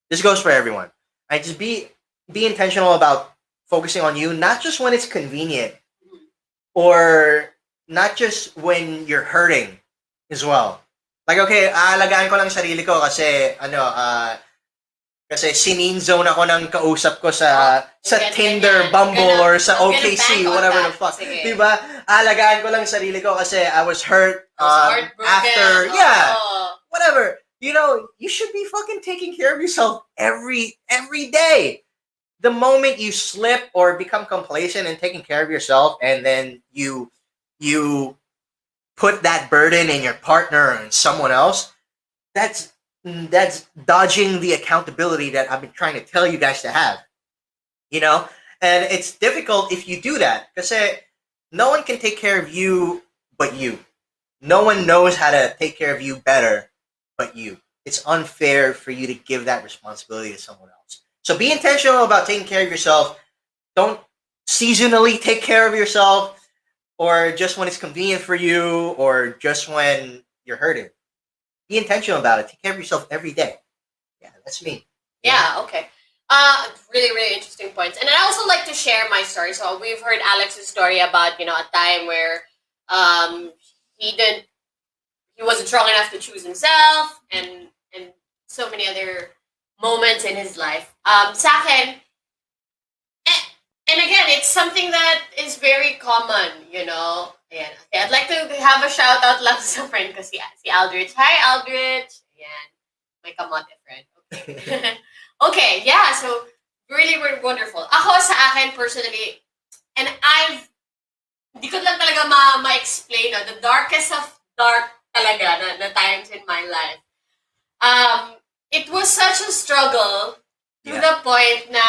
This goes for everyone. Just be intentional about focusing on you, not just when it's convenient or not just when you're hurting as well. Like, okay, aalagaan ko lang sarili ko kasi, kasi sininzone ako ng kausap ko sa Tinder, Bumble, or sa OKC, whatever the fuck. Sige. Diba? Aalagaan ko lang sarili ko kasi I was hurt after, whatever. You should be fucking taking care of yourself every day. The moment you slip or become complacent in taking care of yourself and then you put that burden in your partner or in someone else, that's dodging the accountability that I've been trying to tell you guys to have. And it's difficult if you do that because no one can take care of you but you. No one knows how to take care of you better but you. It's unfair for you to give that responsibility to someone else. So be intentional about taking care of yourself. Don't seasonally take care of yourself or just when it's convenient for you or just when you're hurting. Be intentional about it. Take care of yourself every day. Yeah, that's me. Yeah, okay. Really, really interesting points. And I also like to share my story. So we've heard Alex's story about, a time where he wasn't strong enough to choose himself and so many other moments in his life. Sa akin, and again, it's something that is very common, Ayan. Okay, I'd like to have a shout out lang sa friend ko, si Aldrich. Hi, Aldrich. Ayan. My kamote friend. Okay. Okay, yeah. So, really, really wonderful. Ako, sa akin, personally, and hindi ko lang talaga ma-explain, the darkest of dark talaga na times in my life. It was such a struggle to the point na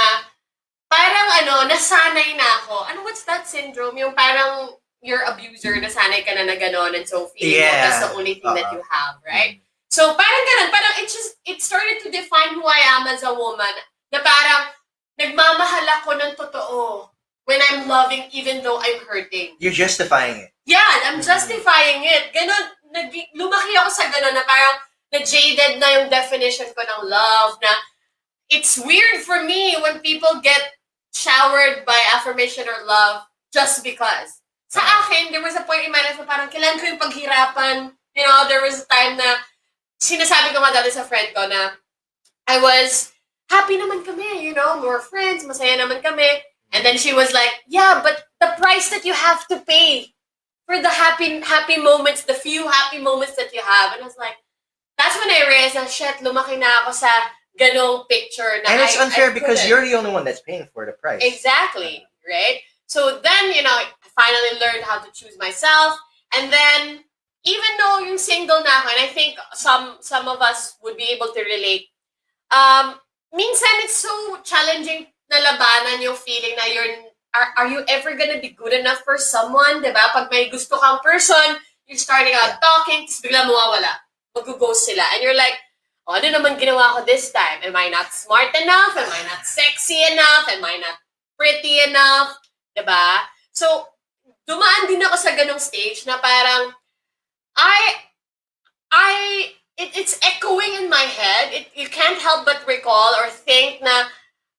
parang nasanay na ako. What's that syndrome? Yung parang your abuser, nasanay ka na gano'n and so feeling mo that's the only thing that you have, right? So parang ganun, parang it started to define who I am as a woman. Na parang nagmamahal ako ng totoo when I'm loving even though I'm hurting. You're justifying it. Yeah, I'm justifying it. Ganun, lumaki ako sa ganun na parang na-jaded na yung definition ko ng love na it's weird for me when people get showered by affirmation or love just because. Sa akin, there was a point in my life na parang kailangan ko yung paghirapan. There was a time na sinasabi ko nga dati sa friend ko na I was happy naman kami, more friends, masaya naman kami. And then she was like, yeah, but the price that you have to pay for the happy moments, the few happy moments that you have. And I was like, that's when I realized na, shit, lumaki na ako sa ganong picture. Na and it's unfair because you're the only one that's paying for the price. Exactly, right? So then, I finally learned how to choose myself. And then, even though yung single na ako, and I think some of us would be able to relate, minsan it's so challenging na labanan yung feeling na are you ever gonna be good enough for someone? Diba? Pag may gusto kang person, you're starting out talking, tapos bigla mawawala. Mag-ghost sila. And you're like, ano naman ginawa ko this time? Am I not smart enough? Am I not sexy enough? Am I not pretty enough? Diba? So, dumaan din ako sa ganong stage na parang, it's echoing in my head. You can't help but recall or think na,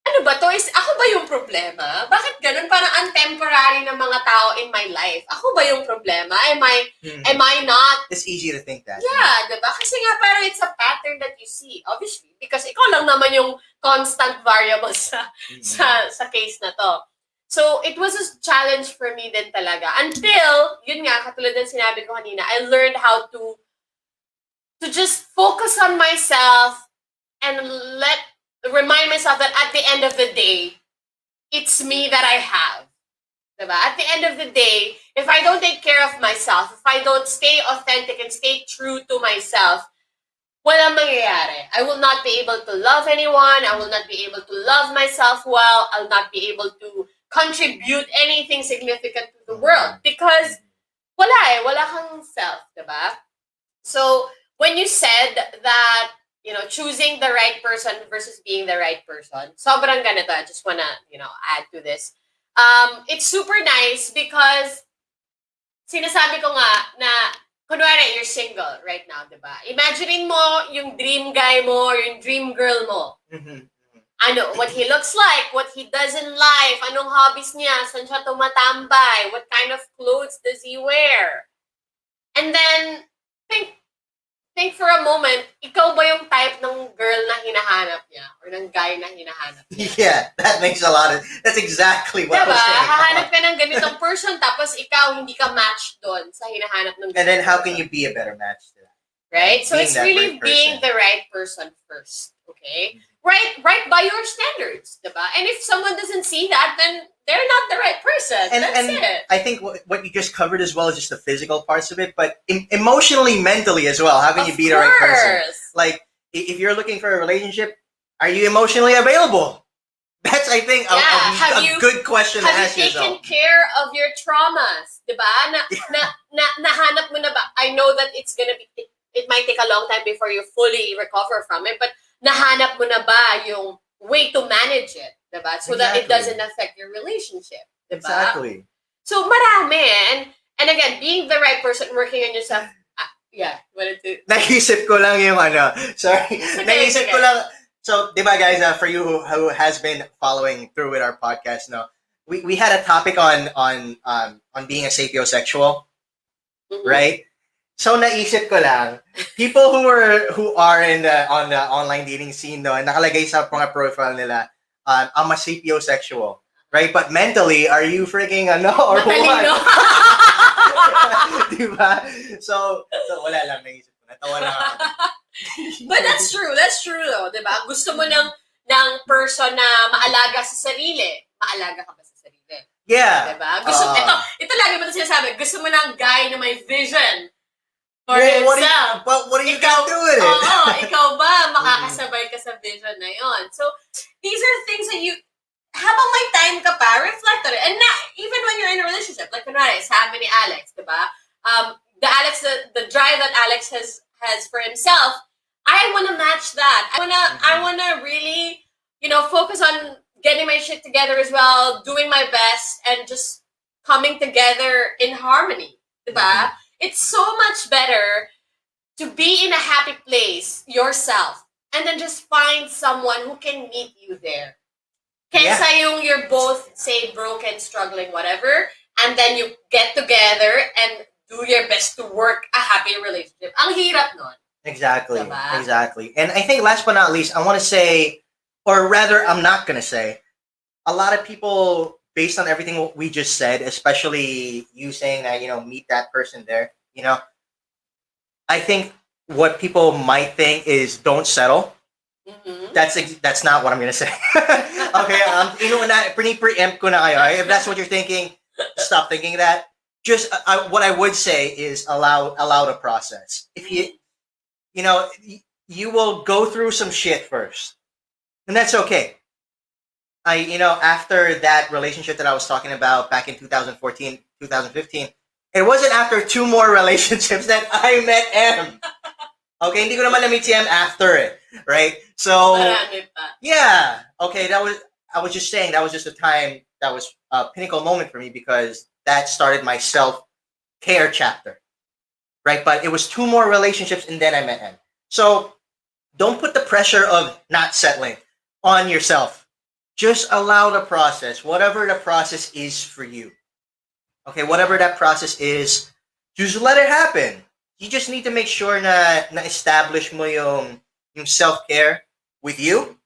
ano ba to? Ako ba yung problema? Bakit ganun? Parang untemporary ng mga tao in my life. Ako ba yung problema? Am I not? It's easy to think that. Yeah, diba? Kasi nga parang it's a pattern that you see. Obviously, because ikaw lang naman yung constant variable sa case na to. So, it was a challenge for me din talaga. Until, yun nga, katulad ng sinabi ko kanina, I learned how to just focus on myself and remind myself that at the end of the day, it's me that I have. Diba? At the end of the day, if I don't take care of myself, if I don't stay authentic and stay true to myself, walang mangyayari. I will not be able to love anyone. I will not be able to love myself well. I'll not be able to contribute anything significant to the world because wala kang self, diba? So, when you said that, choosing the right person versus being the right person, sobrang ganito. I just wanna, add to this. It's super nice because sinasabi ko nga na, kunwari, you're single right now, diba? Imaginein mo yung dream guy mo or yung dream girl mo. What he looks like, what he does in life, anong hobbies niya, saan siya tumatambay, what kind of clothes does he wear. And then, think for a moment, ikaw ba yung type ng girl na hinahanap niya or ng guy na hinahanap niya? Yeah, that's exactly what I was saying. Hahanap ka ng ganitong person tapos ikaw hindi ka matched doon sa hinahanap ng And then how can you be a better match to that? Right? So Being it's that really right being person. the right person first. Okay? Right by your standards, diba? And if someone doesn't see that, then they're not the right person. That's it. I think what you just covered as well is just the physical parts of it, but emotionally, mentally as well. How can you be the right person? Like, if you're looking for a relationship, are you emotionally available? That's, I think, a good question to ask yourself. Have you taken care of your traumas? Diba? Nahanap mo na ba? I know that it might take a long time before you fully recover from it, but nahanap mo na ba yung way to manage it, diba? So that it doesn't affect your relationship, diba? Exactly. So marami, and again, being the right person, working on yourself. Naisip ko lang yung sorry. Naisip ko lang. So, diba guys, for you who has been following through with our podcast, we had a topic on being a sapiosexual, right? So naisip ko lang, people who are on the online dating scene, nakalagay sa mga profile nila, I'm a sapiosexual, right? But mentally, are you freaking or what? Diba? So wala lang, naisip ko. Natawa lang ako. But that's true though, diba? Gusto mo ng person na maalaga sa sarili. Maalaga ka ba sa sarili? Yeah. Diba? Ito lagi mo ito sinasabi, gusto mo ng guy na may vision for himself. What are you gonna do with it? Ikaw ba makakasabay ka sa vision na yon? So, these are things that habang may time ka pa, reflect on it. And even when you're in a relationship, like kunwari, sabi ni Alex, diba? The drive that Alex has for himself, I want to match that. I wanna really, focus on getting my shit together as well, doing my best, and just coming together in harmony, diba? It's so much better to be in a happy place yourself and then just find someone who can meet you there. Kaysa yung you're both, say, broken, struggling, whatever, and then you get together and do your best to work a happy relationship. Ang hirap nun. Exactly. Diba? Exactly. And I think last but not least, I want to say, or rather, I'm not going to say, a lot of people, based on everything we just said, especially you saying that, meet that person there, I think what people might think is don't settle. That's not what I'm going to say. Okay, preempt ko na kayo. If that's what you're thinking, stop thinking that. Just what I would say is allow the process. If you will go through some shit first, and that's okay. After that relationship that I was talking about back in 2014, 2015, it wasn't after 2 more relationships that I met M. Okay, hindi ko naman na-meet si M after it, right? So, yeah. Okay, I was just saying that was just the time was a pinnacle moment for me because that started my self-care chapter, right? But it was 2 more relationships and then I met him. So don't put the pressure of not settling on yourself. Just allow the process, whatever the process is for you. Okay, whatever that process is, just let it happen. You just need to make sure na establish mo yung self-care with you,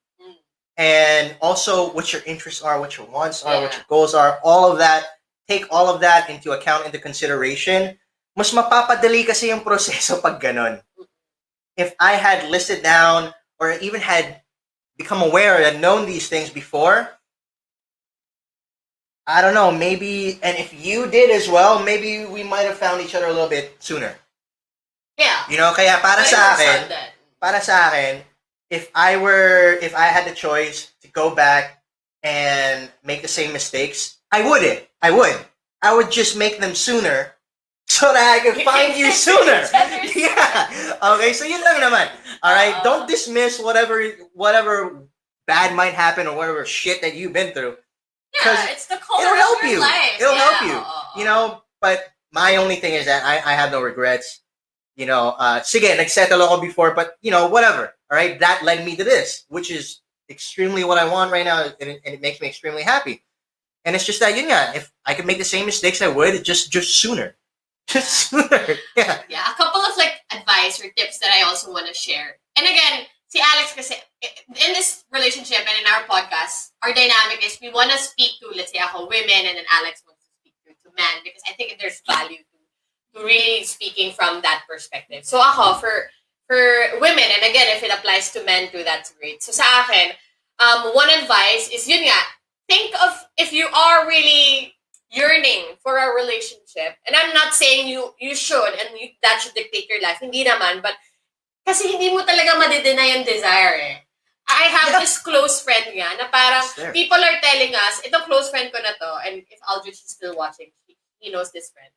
and also what your interests are, what your wants are, what your goals are, all of that. Take all of that into account, into consideration. Mas mapapadali kasi yung proseso pag ganon. If I had listed down or even had become aware and known these things before, I don't know, maybe, and if you did as well, maybe we might have found each other a little bit sooner. Yeah. You know, kaya para sa akin, if I had the choice to go back and make the same mistakes, I would just make them sooner so that I can find you sooner. Yeah. Okay, so yun lang naman. All right, don't dismiss whatever bad might happen or whatever shit that you've been through. Yeah, it's the color of your life. It'll help you. You know, but my only thing is that I have no regrets. You know, sige, nagsettle ako before, but you know, whatever. All right, that led me to this, which is extremely what I want right now, and it makes me extremely happy. And it's just that, yun nga, if I could make the same mistakes, I would just sooner. Just sooner. Yeah. Yeah, a couple of like advice or tips that I also want to share. And again, si Alex kasi, in this relationship and in our podcast, our dynamic is we want to speak to, let's say, ako, women, and then Alex wants to speak to men, because I think there's value to really speaking from that perspective. So ako, for women, and again, if it applies to men too, that's great. So sa akin, one advice is, yun nga, think of if you are really yearning for a relationship, and I'm not saying you should, and that should dictate your life, hindi naman, but kasi hindi mo talaga madideny yung desire eh. I have this close friend nga na parang people are telling us, itong close friend ko na to, and if Aldrich is still watching, he knows this friend.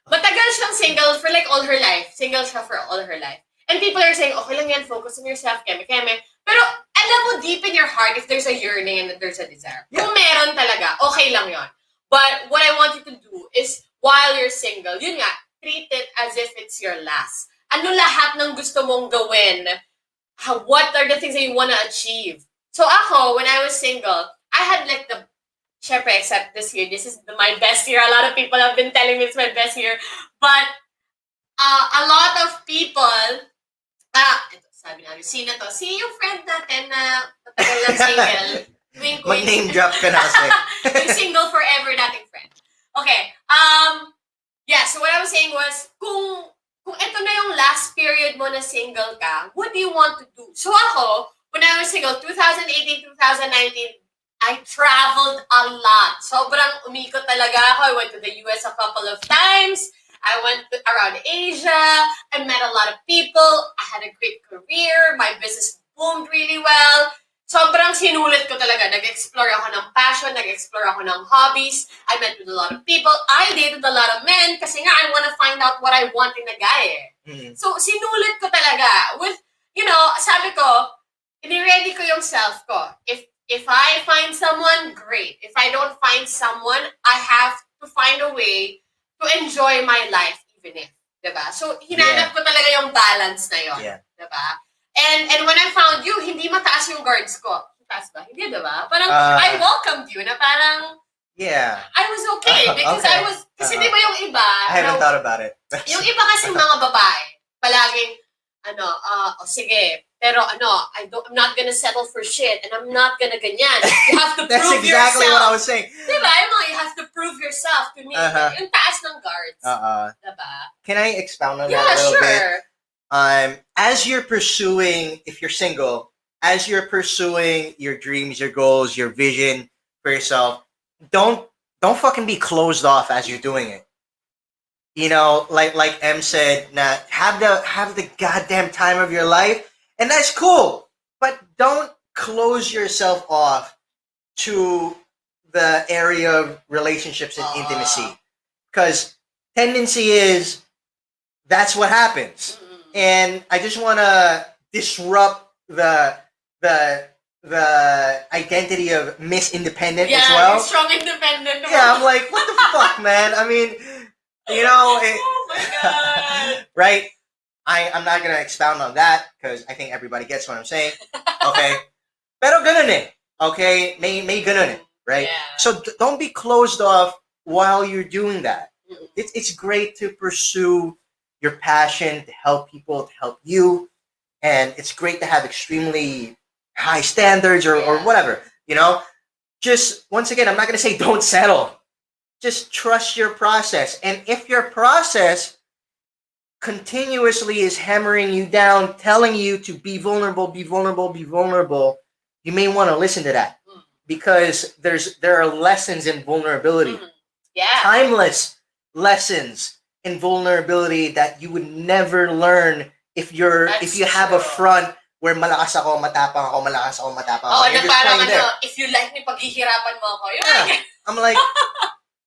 Matagal siyang single for like all her life. Single siya for all her life. And people are saying, okay lang yan, focus on yourself, keme. Pero alam mo deep in your heart if there's a yearning and there's a desire. Kung meron talaga, okay lang yon. But what I want you to do is, while you're single, yun nga, treat it as if it's your last. Ano lahat ng gusto mong gawin? What are the things that you want to achieve? So ako, when I was single, I had like syempre, except this year, this is my best year. A lot of people have been telling me it's my best year. But a lot of people, ito, sabi namin, sino to? Si yung friend natin na matagal lang single. Mag-name drop ka na kasi. Yung single forever nating friend. Okay. Yeah, so what I was saying was, kung ito na yung last period mo na single ka, what do you want to do? So ako, when I was single, 2018, 2019, I traveled a lot. Sobrang umikot talaga ako. I went to the US a couple of times. I went around Asia. I met a lot of people. I had a great career. My business boomed really well. Sobrang sinulit ko talaga. Nag-explore ako ng passion. Nag-explore ako ng hobbies. I met with a lot of people. I dated a lot of men kasi nga I want to find out what I want in a guy. So, sinulit ko talaga. With, sabi ko, ini-ready ko yung self ko. If I find someone, great. If I don't find someone, I have to find a way to enjoy my life, even if, diba? So, hinanap ko talaga yung balance na yun, diba? And when I found you, hindi mataas yung guards ko. Mataas ba? Hindi, diba? Parang, I welcomed you na parang, I was okay. Because I was, kasi diba yung iba, I haven't thought about it. Yung iba kasi mga babae, palaging, sige, pero I'm not gonna settle for shit, and I'm not gonna ganyan. You have to prove yourself. That's exactly what I was saying. Diba? You have to prove yourself to me. Yung taas ng guards. Diba? Can I expound on that a little bit? As you're pursuing, if you're single, as you're pursuing your dreams, your goals, your vision for yourself, don't fucking be closed off as you're doing it. You know, like M said, have the goddamn time of your life. And that's cool, but don't close yourself off to the area of relationships and intimacy, because tendency is that's what happens. And I just want to disrupt the the identity of Miss Independent as Yeah, well. you're strong independent. Yeah, I'm like, what the fuck, man? I mean, you know, Oh my god. right? I'm not gonna expound on that because I think everybody gets what I'm saying. Okay, pero ganun eh. Okay, may ganun eh, right? Yeah. So don't be closed off while you're doing that. Mm. It's great to pursue your passion, to help people, to help you, and it's great to have extremely high standards or Yeah. whatever. You know, just once again, I'm not gonna say don't settle. Just trust your process, and if your process continuously is hammering you down, telling you to be vulnerable, be vulnerable, be vulnerable, you may want to listen to that Mm. because there are lessons in vulnerability, Yeah. timeless lessons in vulnerability that you would never learn if That's you have a true. front where malakas ako, matapang ako, malakas ako, matapang ako. Oh, You're na just parang playing there. if you like me, paghihirapan mo ako. Yeah. I'm like,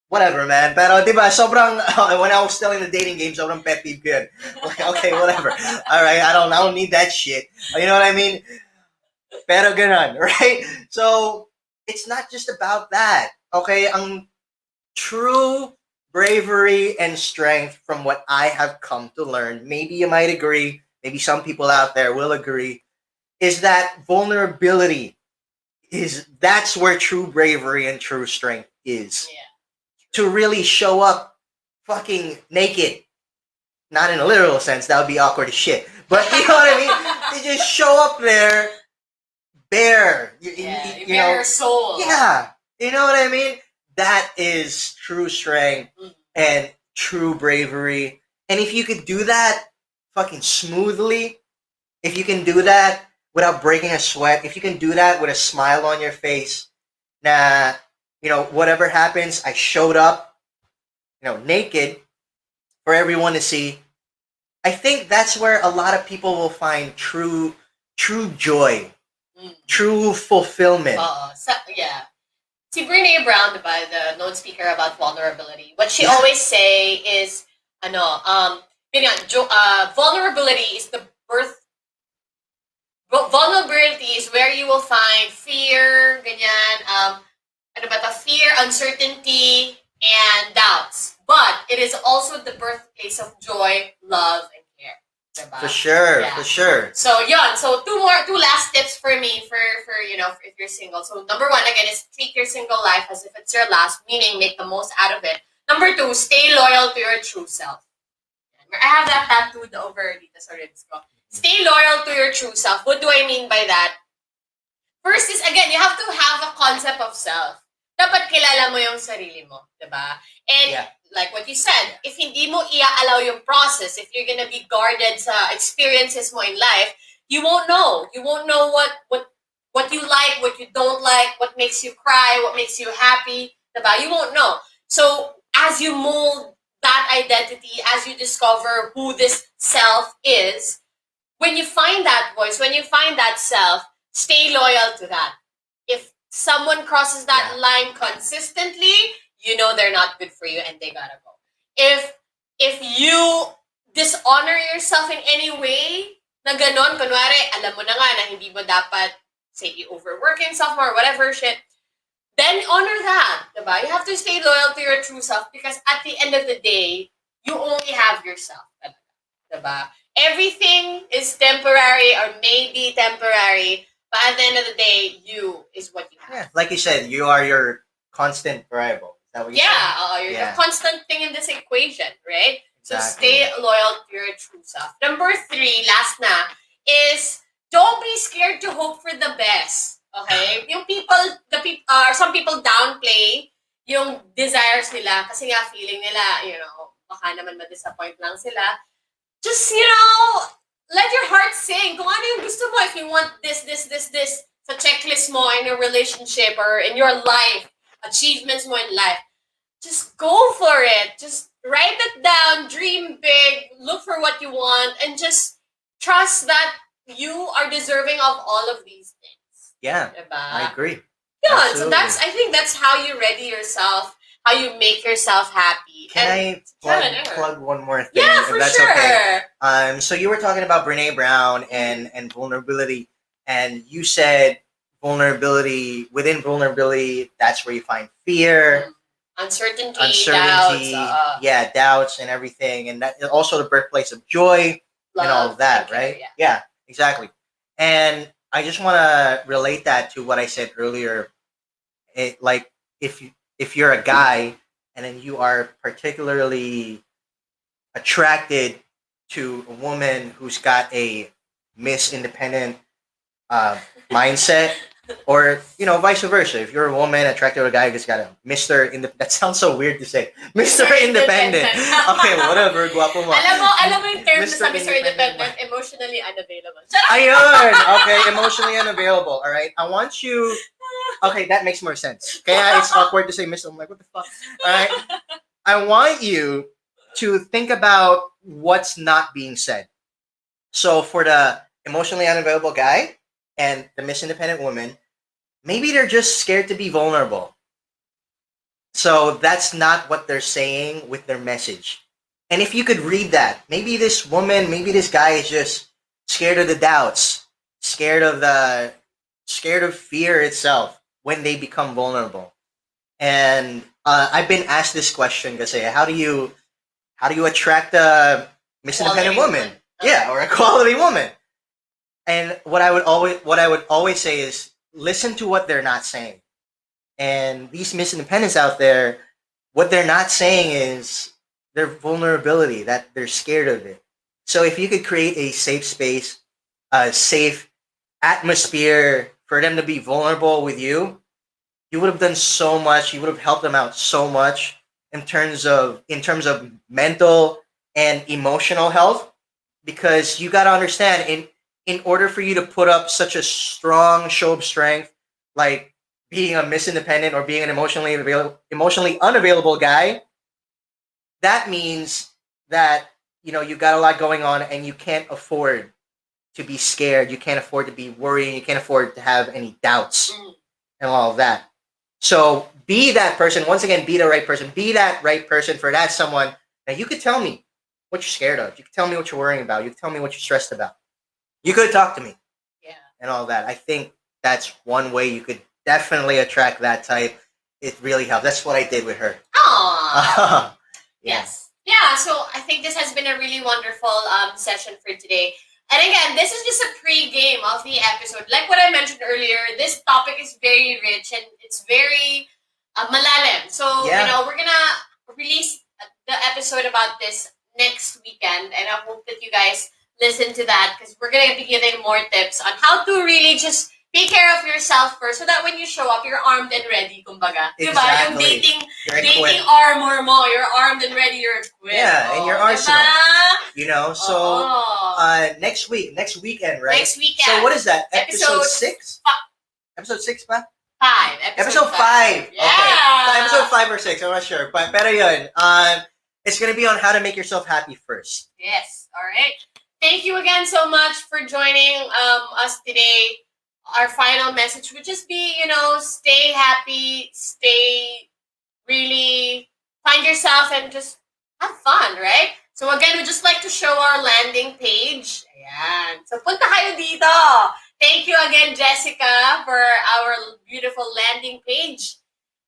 whatever, man. Pero, di ba, sobrang, when I was still in the dating game, sobrang pet peeve ko yun. Like, okay, whatever. All right, I don't need that shit. You know what I mean? Pero ganun, right? So, it's not just about that. Okay? Ang true bravery and strength from what I have come to learn, maybe you might agree, maybe some people out there will agree, is that vulnerability that's where true bravery and true strength is. Yeah. To really show up fucking naked. Not in a literal sense, that would be awkward as shit. But you know what I mean? To just show up there, bare. You you bare know, your soul. yeah. You know what I mean? That is true strength and true bravery. And if you could do that fucking smoothly, if you can do that without breaking a sweat, if you can do that with a smile on your face, nah, you know, whatever happens, I showed up, you know, naked for everyone to see. I think that's where a lot of people will find true joy, true fulfillment. Yeah. See, Brene Brown, diba, the known speaker about vulnerability, what she always say is, vulnerability is the birth. Vulnerability is where you will find fear, ganyan, fear, uncertainty, and doubts. But it is also the birthplace of joy, love, and care. Diba? For sure, Yeah. for sure. So yon. So two last tips for me for if you're single. So number one again is treat your single life as if it's your last, meaning make the most out of it. Number two, stay loyal to your true self. I have that tattooed over dito sa ribs ko. Stay loyal to your true self. What do I mean by that? First is, again, you have to have a concept of self. Dapat kilala mo yung sarili mo, diba? And like what you said, if hindi mo i-allow yung process, if you're gonna be guarded sa experiences mo in life, you won't know. You won't know what you like, what you don't like, what makes you cry, what makes you happy, diba? You won't know. So as you mold that identity, as you discover who this self is, when you find that voice, when you find that self, stay loyal to that. If someone crosses that line consistently, you know they're not good for you and they gotta go. If you dishonor yourself in any way, na ganon, kunwari, alam mo na nga na hindi mo dapat, say, you overwork yourself or whatever shit, then honor that, diba? You have to stay loyal to your true self because at the end of the day, you only have yourself, diba? Everything is temporary or maybe temporary, but at the end of the day, you is what you have. Yeah, like you said, you are your constant variable. Is that what you said? You're the constant thing in this equation, right? Exactly. So stay loyal to your true self. Number 3, last na, is don't be scared to hope for the best. Okay? Some people downplay yung desires nila kasi nga feeling nila, baka naman ma-disappoint lang sila. Just, let your heart sing. Kung ano yung gusto mo, if you want this, sa checklist mo in a relationship or in your life, achievements mo in life, just go for it. Just write it down, dream big, look for what you want, and just trust that you are deserving of all of these things. Yeah, diba? I agree. Yeah, so I think that's how you ready yourself, how you make yourself happy. Can I plug one more thing? Yeah, if for that's sure. Okay. So you were talking about Brene Brown and vulnerability, and you said vulnerability. Within vulnerability, that's where you find fear, uncertainty, doubts, doubts and everything, and that also the birthplace of joy love, and all of that, care, right? Yeah, exactly. And I just want to relate that to what I said earlier. Like if you're a guy and then you are particularly attracted to a woman who's got a Miss Independent mindset, or vice versa. If you're a woman attracted to a guy who's got a Mr. Independent, that sounds so weird to say. Mr. Independent. Okay, whatever. Guwapo mo. Alam mo yung term sa Mr. Independent, emotionally unavailable. Ayun. Okay, emotionally unavailable. All right. I want you. Okay, that makes more sense. Kaya it's awkward to say Mr. I'm like, what the fuck? All right. I want you to think about what's not being said. So for the emotionally unavailable guy and the Miss Independent woman, maybe they're just scared to be vulnerable. So that's not what they're saying with their message. And if you could read that, maybe this woman, maybe this guy is just scared of the doubts, scared of fear itself when they become vulnerable. And I've been asked this question kasi how do you attract a Miss Independent woman? Yeah, or a quality woman. And what I would always say is listen to what they're not saying. And these Miss Independents out there, what they're not saying is their vulnerability, that they're scared of it. So if you could create a safe space, a safe atmosphere for them to be vulnerable with you, you would have done so much. You would have helped them out so much in terms of mental and emotional health, because you got to understand in order for you to put up such a strong show of strength, like being a Miss Independent or being an emotionally unavailable guy, that means that you got a lot going on and you can't afford to be scared. You can't afford to be worrying. You can't afford to have any doubts and all of that. So be that person. Once again, be the right person. Be that right person for that someone that you could tell me what you're scared of. You could tell me what you're worrying about. You could tell me what you're stressed about. You could talk to me. Yeah. And all that. I think that's one way you could definitely attract that type. It really helps. That's what I did with her. Aww. Yes. Yeah, so I think this has been a really wonderful session for today. And again, this is just a pre-game of the episode. Like what I mentioned earlier, this topic is very rich and it's very malalim. So, we're going to release the episode about this next weekend. And I hope that you guys listen to that, because we're going to be giving more tips on how to really just take care of yourself first, so that when you show up, you're armed and ready, kumbaga. Exactly. Yung dating armor mo, you're armed and ready, you're equipped. Yeah, in your arsenal. Diba? So next weekend, right? Next weekend. So what is that? Episode 6? Episode 6 ba? 5. Episode 5. Yeah. Okay. So episode 5 or 6, I'm not sure. But pero yun, it's going to be on how to make yourself happy first. Yes. All right. Thank you again so much for joining us today. Our final message would just be, stay happy, find yourself and just have fun, right? So again, we'd just like to show our landing page. Ayan. So punta kayo dito. Thank you again, Jessica, for our beautiful landing page.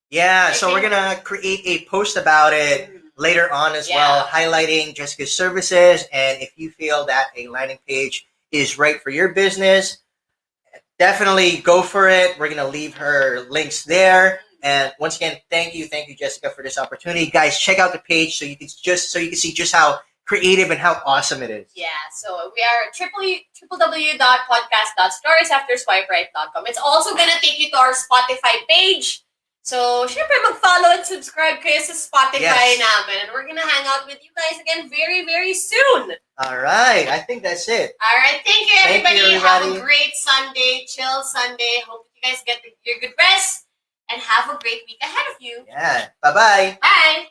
Yeah, so we're going to create a post about it later on as well, highlighting Jessica's services. And if you feel that a landing page is right for your business, definitely go for it. We're going to leave her links there. And once again, thank you, Jessica, for this opportunity. Guys, check out the page so you can see just how creative and how awesome it is. Yeah, so we are www.podcast.storiesafterswiperight.com. It's also going to take you to our Spotify page. So, syempre, mag-follow and subscribe kayo sa Spotify namin. And we're gonna hang out with you guys again very, very soon. All right. I think that's it. All right. Thank you, everybody. Have a great Sunday. Chill Sunday. Hope you guys get your good rest. And have a great week ahead of you. Yeah. Bye-bye. Bye.